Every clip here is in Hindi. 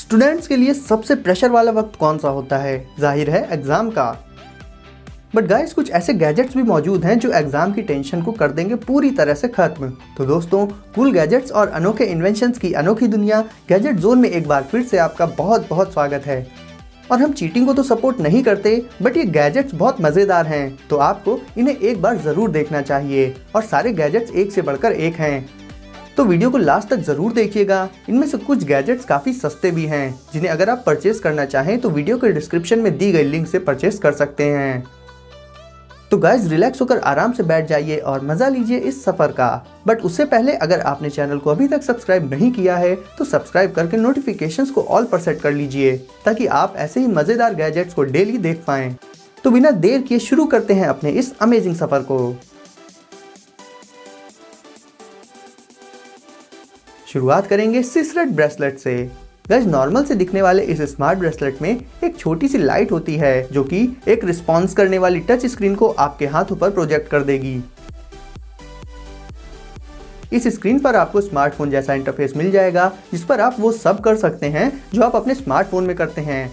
स्टूडेंट्स के लिए सबसे प्रेशर वाला वक्त कौन सा होता है? जाहिर है एग्ज़ाम का। बट गाइस कुछ ऐसे गैजेट्स भी मौजूद हैं जो एग्ज़ाम की टेंशन को कर देंगे पूरी तरह से ख़त्म। तो दोस्तों, कूल गैजेट्स और अनोखे इन्वेंशंस की अनोखी दुनिया गैजेट जोन में एक बार फिर से आपका बहुत बहुत स्वागत है। और हम चीटिंग को तो सपोर्ट नहीं करते, बट ये गैजेट्स बहुत मज़ेदार हैं, तो आपको इन्हें एक बार ज़रूर देखना चाहिए। और सारे गैजेट्स एक से बढ़कर एक हैं, तो वीडियो को लास्ट तक ज़रूर देखिएगा। इनमें से कुछ गैजेट्स काफ़ी सस्ते भी हैं, जिन्हें अगर आप परचेज करना चाहें तो वीडियो के डिस्क्रिप्शन में दी गई लिंक से परचेज कर सकते हैं। तो गाइज रिलैक्स होकर आराम से बैठ जाइए और मज़ा लीजिए इस सफ़र का। बट उससे पहले अगर आपने चैनल को अभी तक सब्सक्राइब नहीं किया है तो सब्सक्राइब करके नोटिफिकेशंस को ऑल पर सेट कर लीजिए, ताकि आप ऐसे ही मज़ेदार गैजेट्स को डेली देख पाएँ। तो बिना देर किए शुरू करते हैं अपने इस अमेजिंग सफ़र को। शुरुआत करेंगे सिसरेट ब्रेसलेट से। गाइस नॉर्मल से दिखने वाले इस स्मार्ट ब्रेसलेट में एक छोटी सी लाइट होती है जो कि एक रिस्पॉन्स करने वाली टच स्क्रीन को आपके हाथों पर प्रोजेक्ट कर देगी। इस स्क्रीन पर आपको स्मार्टफोन जैसा इंटरफेस मिल जाएगा, जिस पर आप वो सब कर सकते हैं जो आप अपने स्मार्टफोन में करते हैं।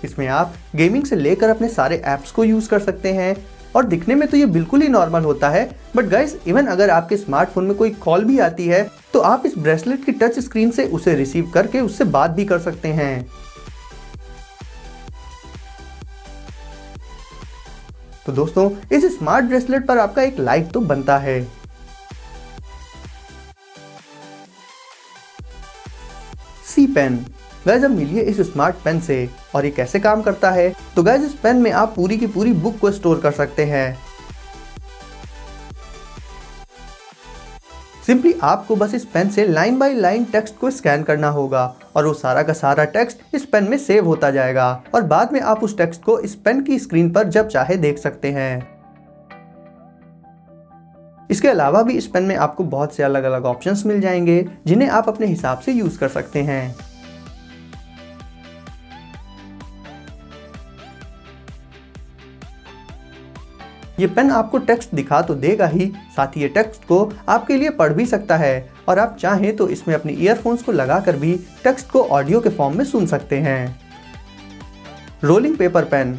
इसमें आप गेमिंग से लेकर अपने सारे ऐप्स को यूज कर सकते हैं। और दिखने में तो ये बिल्कुल ही नॉर्मल होता है, बट गाइस इवन अगर आपके स्मार्टफोन में कोई कॉल भी आती है तो आप इस ब्रेसलेट की टच स्क्रीन से उसे रिसीव करके उससे बात भी कर सकते हैं। तो दोस्तों, इस स्मार्ट ब्रेसलेट पर आपका एक लाइक तो बनता है। सी पेन। गाइस अब मिलिए इस स्मार्ट पेन से, और ये कैसे काम करता है। तो गाइस इस पेन में आप पूरी की पूरी बुक को स्टोर कर सकते हैं। सिंपली आपको बस इस पेन से लाइन बाय लाइन टेक्स्ट को स्कैन करना होगा और वो सारा का सारा टेक्स्ट इस पेन में सेव होता जाएगा, और बाद में आप उस टेक्स्ट को इस पेन की स्क्रीन पर जब चाहे देख सकते हैं। इसके अलावा भी इस पेन में आपको बहुत से अलग अलग ऑप्शंस मिल जाएंगे, जिन्हें आप अपने हिसाब से यूज कर सकते हैं। ये पेन आपको टेक्स्ट दिखा तो देगा ही, साथ ही ये टेक्स्ट को आपके लिए पढ़ भी सकता है, और आप चाहें तो इसमें अपने ईयरफोन्स को लगाकर भी टेक्स्ट को ऑडियो के फॉर्म में सुन सकते हैं। Rolling paper pen.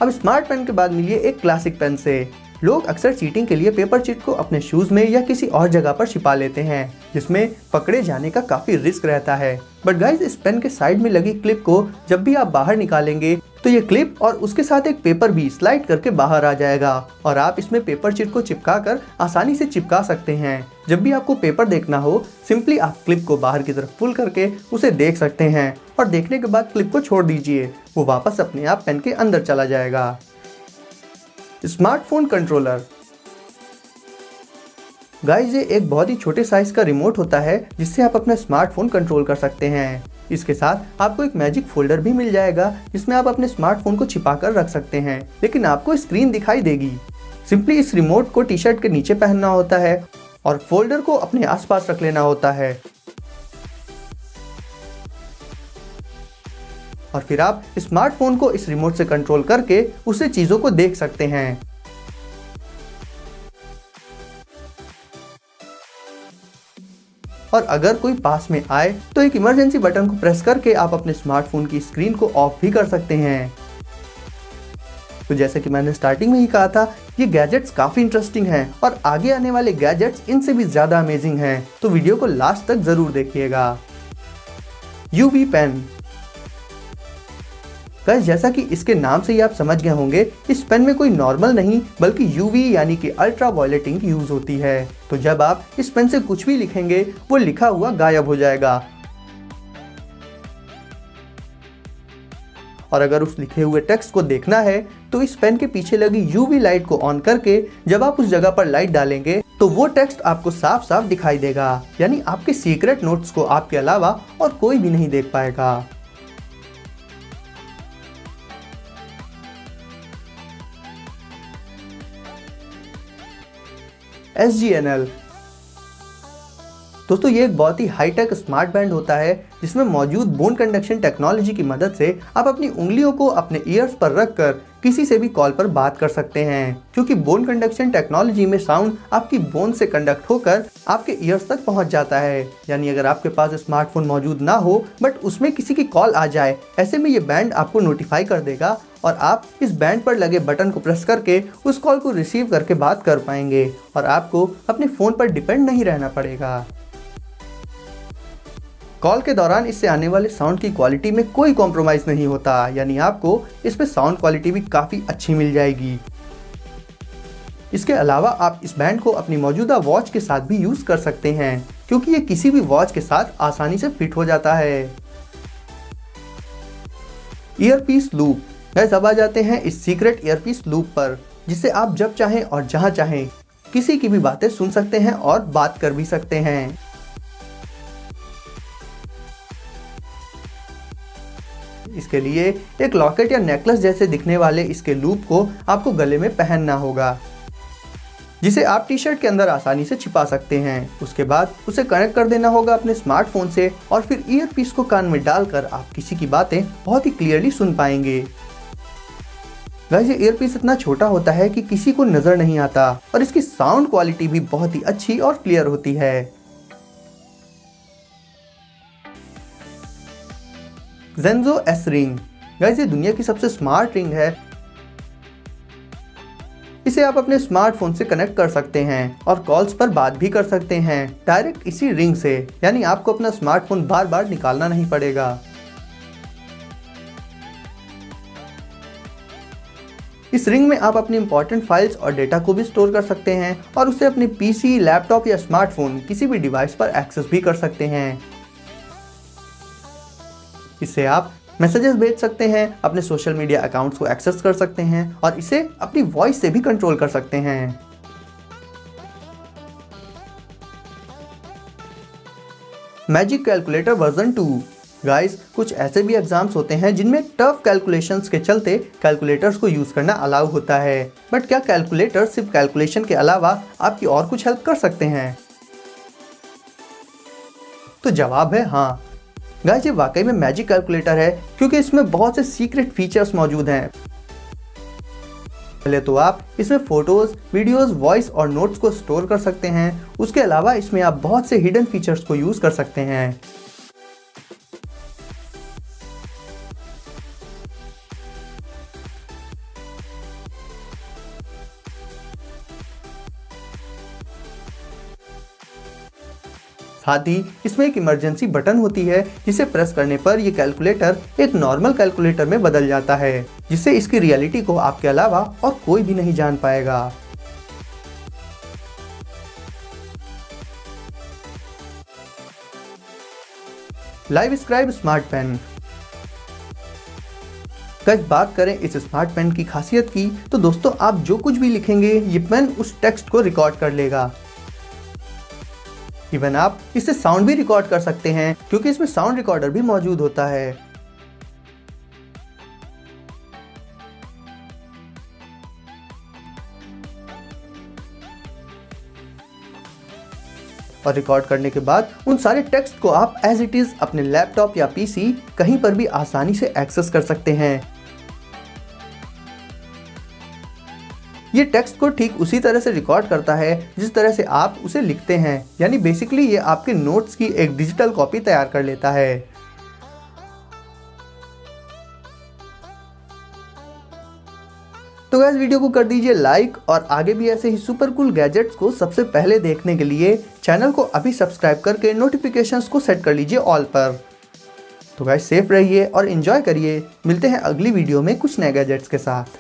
अब स्मार्ट पेन के बाद मिलिए एक क्लासिक पेन से। लोग अक्सर चीटिंग के लिए पेपर चिट को अपने शूज में या किसी और जगह पर छिपा लेते हैं, जिसमें पकड़े जाने का काफी रिस्क रहता है। बट गाइस इस पेन के साइड में लगी क्लिप को जब भी आप बाहर निकालेंगे तो ये क्लिप और उसके साथ एक पेपर भी स्लाइड करके बाहर आ जाएगा, और आप इसमें पेपर चिट को चिपका कर आसानी से चिपका सकते हैं। जब भी आपको पेपर देखना हो, सिंपली आप क्लिप को बाहर की तरफ पुल करके उसे देख सकते हैं, और देखने के बाद क्लिप को छोड़ दीजिए, वो वापस अपने आप पेन के अंदर चला जाएगा। Smartphone controller. गाइस ये एक बहुत ही छोटे साइज का रिमोट होता है, जिससे आप अपना स्मार्टफोन कंट्रोल कर सकते हैं। इसके साथ आपको एक मैजिक फोल्डर भी मिल जाएगा, जिसमें आप अपने स्मार्टफोन को छिपा कर रख सकते हैं, लेकिन आपको स्क्रीन दिखाई देगी। सिंपली इस रिमोट को टी शर्ट के नीचे पहनना होता है और फोल्डर को अपने आसपास रख लेना होता है, और फिर आप स्मार्टफोन को इस रिमोट से कंट्रोल करके उससे चीजों को देख सकते हैं। और अगर कोई पास में आए तो एक इमरजेंसी बटन को प्रेस करके आप अपने स्मार्टफोन की स्क्रीन को ऑफ भी कर सकते हैं। तो जैसे कि मैंने स्टार्टिंग में ही कहा था, ये गैजेट्स काफी इंटरेस्टिंग हैं, और आगे आने वाले गैजेट्स इनसे भी ज्यादा अमेजिंग हैं, तो वीडियो को लास्ट तक जरूर देखिएगा। UV pen. गाइस जैसा कि इसके नाम से ही आप समझ गए होंगे, इस पेन में कोई नॉर्मल नहीं बल्कि यूवी यानी कि अल्ट्रा वायलेट इंक यूज होती है। तो जब आप इस पेन से कुछ भी लिखेंगे वो लिखा हुआ गायब हो जाएगा, और अगर उस लिखे हुए टेक्स्ट को देखना है तो इस पेन के पीछे लगी यूवी लाइट को ऑन करके जब आप उस जगह पर लाइट डालेंगे तो वो टेक्स्ट आपको साफ साफ दिखाई देगा, यानी आपके सीक्रेट नोट्स को आपके अलावा और कोई भी नहीं देख पाएगा। SGNL। दोस्तों ये एक बहुत ही हाईटेक स्मार्ट बैंड होता है, जिसमें मौजूद बोन कंडक्शन टेक्नोलॉजी की मदद से आप अपनी उंगलियों को अपने ईयर्स पर रखकर किसी से भी कॉल पर बात कर सकते हैं, क्योंकि बोन कंडक्शन टेक्नोलॉजी में साउंड आपकी बोन से कंडक्ट होकर आपके ईयर्स तक पहुंच जाता है। यानी अगर आपके पास स्मार्टफोन मौजूद ना हो बट उसमें किसी की कॉल आ जाए, ऐसे में ये बैंड आपको नोटिफाई कर देगा और आप इस बैंड पर लगे बटन को प्रेस करके उस कॉल को रिसीव करके बात कर पाएंगे और आपको अपने फ़ोन पर डिपेंड नहीं रहना पड़ेगा। कॉल के दौरान इससे आने वाले साउंड की क्वालिटी में कोई कॉम्प्रोमाइज़ नहीं होता, यानी आपको इसमें साउंड क्वालिटी भी काफ़ी अच्छी मिल जाएगी। इसके अलावा आप इस बैंड को अपनी मौजूदा वॉच के साथ भी यूज़ कर सकते हैं, क्योंकि ये किसी भी वॉच के साथ आसानी से फिट हो जाता है। Earpiece loop. गाइस अब आ जाते हैं इस सीक्रेट ईयरपीस लूप पर, जिससे आप जब चाहें और जहां चाहें किसी की भी बातें सुन सकते हैं और बात कर भी सकते हैं। इसके लिए एक लॉकेट या नेकलेस जैसे दिखने वाले इसके लूप को आपको गले में पहनना होगा, जिसे आप टी शर्ट के अंदर आसानी से छिपा सकते हैं। उसके बाद उसे कनेक्ट कर देना होगा अपने स्मार्टफोन से और फिर ईयरपीस को कान में डालकर आप किसी की बातें बहुत ही क्लियरली सुन पाएंगे। गाइस ये ईयरपीस इतना छोटा होता है कि किसी को नजर नहीं आता और इसकी साउंड क्वालिटी भी बहुत ही अच्छी और क्लियर होती है। ज़ेनजो एस रिंग। गाइस ये दुनिया की सबसे स्मार्ट रिंग है। इसे आप अपने स्मार्टफोन से कनेक्ट कर सकते हैं और कॉल्स पर बात भी कर सकते हैं डायरेक्ट इसी रिंग से, यानी आपको अपना स्मार्टफोन बार बार निकालना नहीं पड़ेगा। इस रिंग में आप अपनी इंपॉर्टेंट फाइल्स और डेटा को भी स्टोर कर सकते हैं और उसे अपने पीसी, लैपटॉप या स्मार्टफोन किसी भी डिवाइस पर एक्सेस भी कर सकते हैं। इससे आप मैसेजेस भेज सकते हैं, अपने सोशल मीडिया अकाउंट्स को एक्सेस कर सकते हैं और इसे अपनी वॉइस से भी कंट्रोल कर सकते हैं। Magic calculator version 2। गाइस कुछ ऐसे भी एग्जाम्स होते हैं जिनमें टफ कैलकुलेशंस के चलते कैलकुलेटर्स को यूज करना अलाउ होता है, बट क्या कैलकुलेटर सिर्फ कैलकुलेशन के अलावा आपकी और कुछ हेल्प कर सकते हैं? तो जवाब है हाँ। गाइस ये वाकई में मैजिक कैलकुलेटर है, क्योंकि इसमें बहुत से सीक्रेट फीचर्स मौजूद हैं। पहले तो आप इसमें फोटोज, वीडियोस, वॉइस और नोट्स को स्टोर कर सकते हैं। उसके अलावा इसमें आप बहुत से हिडन फीचर्स को यूज कर सकते हैं। साथ ही इसमें एक इमरजेंसी बटन होती है, जिसे प्रेस करने पर यह कैलकुलेटर एक नॉर्मल कैलकुलेटर में बदल जाता है, जिससे इसकी रियलिटी को आपके अलावा और कोई भी नहीं जान पाएगा। Livescribe smart pen. Guys बात करें इस स्मार्ट पेन की खासियत की, तो दोस्तों आप जो कुछ भी लिखेंगे ये पेन उस टेक्स्ट को रिकॉर्ड कर लेगा। इवन आप इससे साउंड भी रिकॉर्ड कर सकते हैं, क्योंकि इसमें साउंड रिकॉर्डर भी मौजूद होता है। और रिकॉर्ड करने के बाद उन सारे टेक्स्ट को आप एज इट इज अपने लैपटॉप या पीसी कहीं पर भी आसानी से एक्सेस कर सकते हैं। ये टेक्स्ट को ठीक उसी तरह से रिकॉर्ड करता है जिस तरह से आप उसे लिखते हैं, यानी बेसिकली ये आपके नोट्स की एक डिजिटल कॉपी तैयार कर लेता है। तो गाइस वीडियो को कर दीजिए लाइक और आगे भी ऐसे ही सुपर कूल गैजेट्स को सबसे पहले देखने के लिए चैनल को अभी सब्सक्राइब करके नोटिफिकेशंस को सेट कर लीजिए ऑल पर। तो गाइस सेफ रहिए और एंजॉय करिए। मिलते हैं अगली वीडियो में कुछ नए गैजेट्स के साथ।